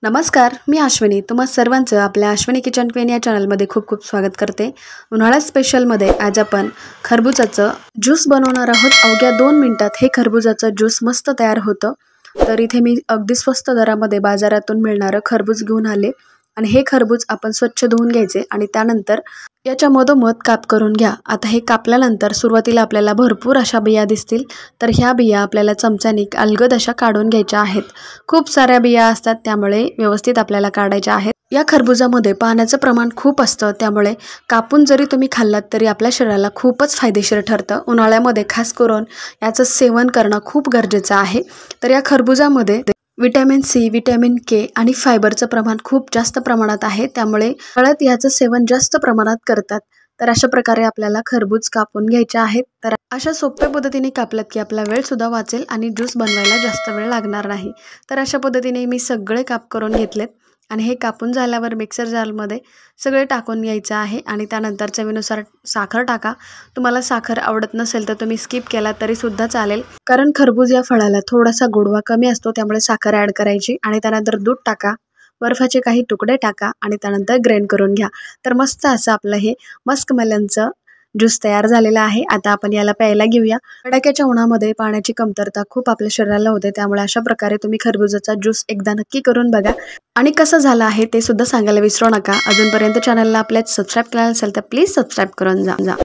नमस्कार, मी अश्विनी. तुम्हा सर्वांचं आपल्या अश्विनी किचन क्वीन या चॅनलमध्ये खूप खूप स्वागत करते. उन्हाळा स्पेशलमध्ये आज आपण खरबुजाचं ज्यूस बनवणार आहोत. अवघ्या 2 मिनिटात हे खरबुजाचं ज्यूस मस्त तयार होतं. तर इथे मी अगदी स्वस्त दरामध्ये बाजारातून मिळणारं खरबूज घेऊन आले आणि हे खरबूज आपण स्वच्छ धुवून घ्यायचे आणि त्यानंतर याच्या मधोमध काप करून घ्या. आता हे कापल्यानंतर सुरुवातीला आपल्याला भरपूर अशा बिया दिसतील, तर ह्या बिया आपल्याला चमच्याने अलगद अशा काढून घ्यायच्या आहेत. खूप साऱ्या बिया असतात, त्यामुळे व्यवस्थित आपल्याला काढायच्या आहेत. या खरबुजामध्ये पाण्याचं प्रमाण खूप असतं, त्यामुळे कापून जरी तुम्ही खाल्लात तरी आपल्या शरीराला खूपच फायदेशीर ठरतं. उन्हाळ्यामध्ये खास करून याचं सेवन करणं खूप गरजेचं आहे. तर या खरबुजामध्ये विटॅमिन सी, विटॅमिन के आणि फायबरचं प्रमाण खूप जास्त प्रमाणात आहे, त्यामुळे हळद याचं सेवन जास्त प्रमाणात करतात. तर अशा प्रकारे आपल्याला खरबूज कापून घ्यायचे आहेत. तर अशा सोप्या पद्धतीने कापलात की आपला वेळसुद्धा वाचेल आणि ज्यूस बनवायला जास्त वेळ लागणार नाही. तर अशा पद्धतीने मी सगळे काप करून घेतलेत आणि हे कापून झाल्यावर मिक्सर जारमध्ये सगळे टाकून घ्यायचं आहे आणि त्यानंतर चवीनुसार साखर टाका. तुम्हाला साखर आवडत नसेल तर तुम्ही स्किप केला तरीसुद्धा चालेल, कारण खरबूज या फळाला थोडासा गोडवा कमी असतो, त्यामुळे साखर ॲड करायची आणि त्यानंतर दूध टाका, बर्फाचे काही तुकडे टाका आणि त्यानंतर ग्राइंड करून घ्या. तर मस्त असं आपलं हे मस्कमेलनचं ज्यूस तयार झालेला आहे. आता आपण याला प्यायला घेऊया. कडाक्याच्या उन्हामध्ये पाण्याची कमतरता खूप आपल्या शरीराला होते, त्यामुळे अशा प्रकारे तुम्ही खरबुजाचा ज्यूस एकदा नक्की करून बघा आणि कसं झालं आहे ते सुद्धा सांगायला विसरू नका. अजूनपर्यंत चॅनलला आपल्याच सबस्क्राईब केलं असेल तर प्लीज सबस्क्राईब करून जा.